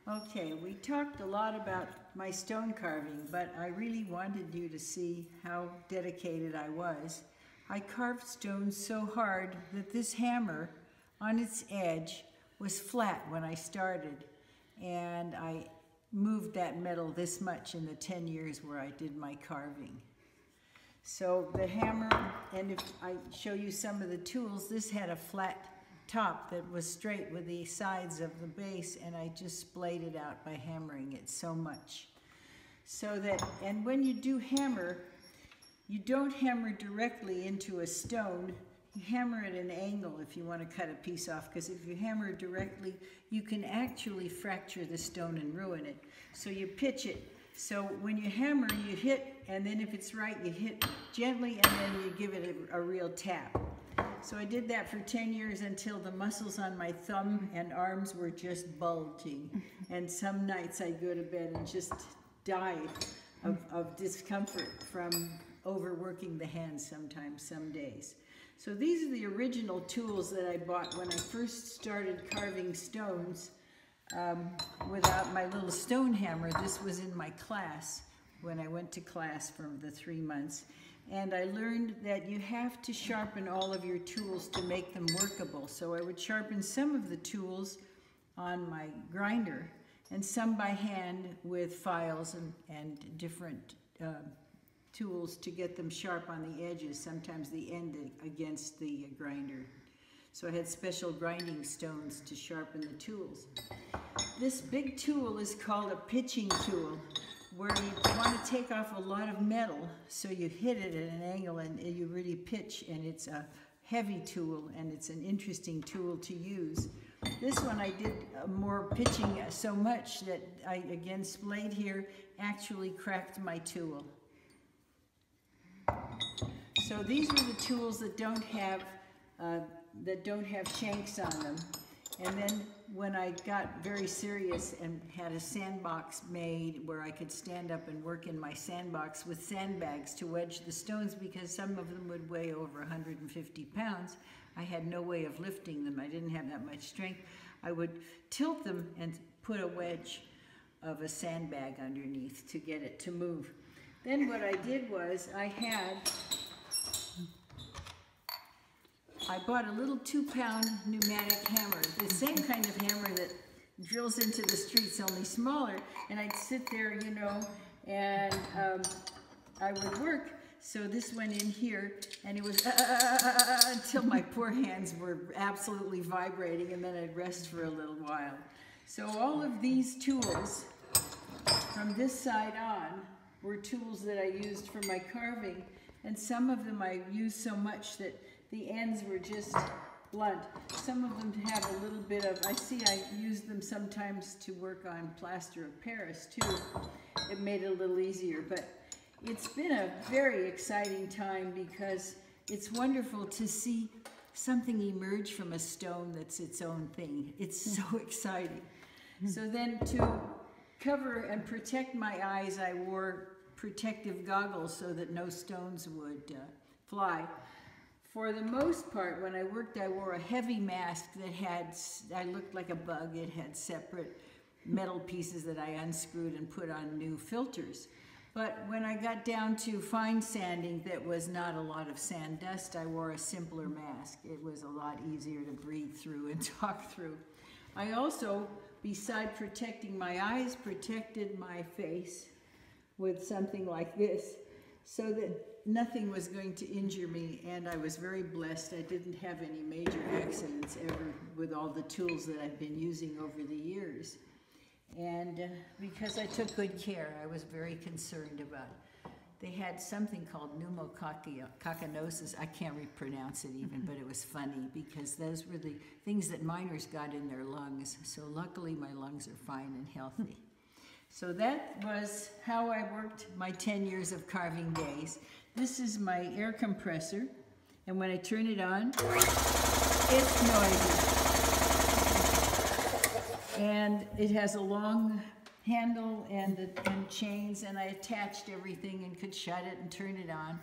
Okay, we talked a lot about my stone carving, but I really wanted you to see how dedicated I was. I carved stone so hard that this hammer on its edge was flat when I started, and I moved that metal this much in the 10 years where I did my carving. So the hammer, and if I show you some of the tools, this had a flat top that was straight with the sides of the base, and I just splayed it out by hammering it so much. So that, and when you do hammer, you don't hammer directly into a stone, you hammer at an angle if you want to cut a piece off, because if you hammer directly, you can actually fracture the stone and ruin it. So you pitch it. So when you hammer, you hit, and then if it's right, you hit gently, and then you give it a real tap. So I did that for 10 years until the muscles on my thumb and arms were just bulging. And some nights I'd go to bed and just die of discomfort from overworking the hands sometimes, some days. So these are the original tools that I bought when I first started carving stones without my little stone hammer. This was in my class when I went to class for the 3 months. And I learned that you have to sharpen all of your tools to make them workable. So I would sharpen some of the tools on my grinder and some by hand with files and different tools to get them sharp on the edges, sometimes the end against the grinder. So I had special grinding stones to sharpen the tools. This big tool is called a pitching tool, where you want to take off a lot of metal, so you hit it at an angle and you really pitch, and it's a heavy tool and it's an interesting tool to use. This one I did more pitching so much that I, again, splayed here, actually cracked my tool. So these are the tools that don't have shanks on them. And then when I got very serious and had a sandbox made where I could stand up and work in my sandbox with sandbags to wedge the stones, because some of them would weigh over 150 pounds, I had no way of lifting them. I didn't have that much strength. I would tilt them and put a wedge of a sandbag underneath to get it to move. Then what I did was I bought a little 2-pound pneumatic hammer, the same kind of hammer that drills into the streets, only smaller, and I'd sit there, you know, and I would work. So this went in here, and it was until my poor hands were absolutely vibrating, and then I'd rest for a little while. So all of these tools, from this side on, were tools that I used for my carving, and some of them I used so much that the ends were just blunt. Some of them have a little bit of, I use them sometimes to work on plaster of Paris too. It made it a little easier, but it's been a very exciting time because it's wonderful to see something emerge from a stone that's its own thing. It's so exciting. So then to cover and protect my eyes, I wore protective goggles so that no stones would fly. For the most part, when I worked, I wore a heavy mask that I looked like a bug. It had separate metal pieces that I unscrewed and put on new filters. But when I got down to fine sanding that was not a lot of sand dust, I wore a simpler mask. It was a lot easier to breathe through and talk through. I also, beside protecting my eyes, protected my face with something like this, so that nothing was going to injure me, and I was very blessed. I didn't have any major accidents ever with all the tools that I've been using over the years. And because I took good care, I was very concerned about it. They had something called pneumococconosis. I can't pronounce it even, but it was funny because those were the things that miners got in their lungs. So luckily my lungs are fine and healthy. So that was how I worked my 10 years of carving days. This is my air compressor, and when I turn it on, it's noisy. And it has a long handle and chains, and I attached everything and could shut it and turn it on.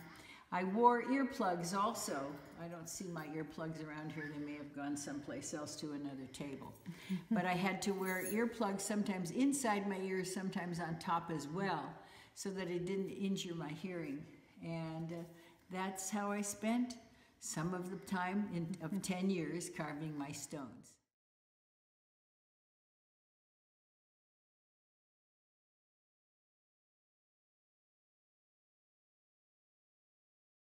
I wore earplugs also. I don't see my earplugs around here. They may have gone someplace else to another table. But I had to wear earplugs sometimes inside my ears, sometimes on top as well, so that it didn't injure my hearing. And that's how I spent some of the time of 10 years carving my stones.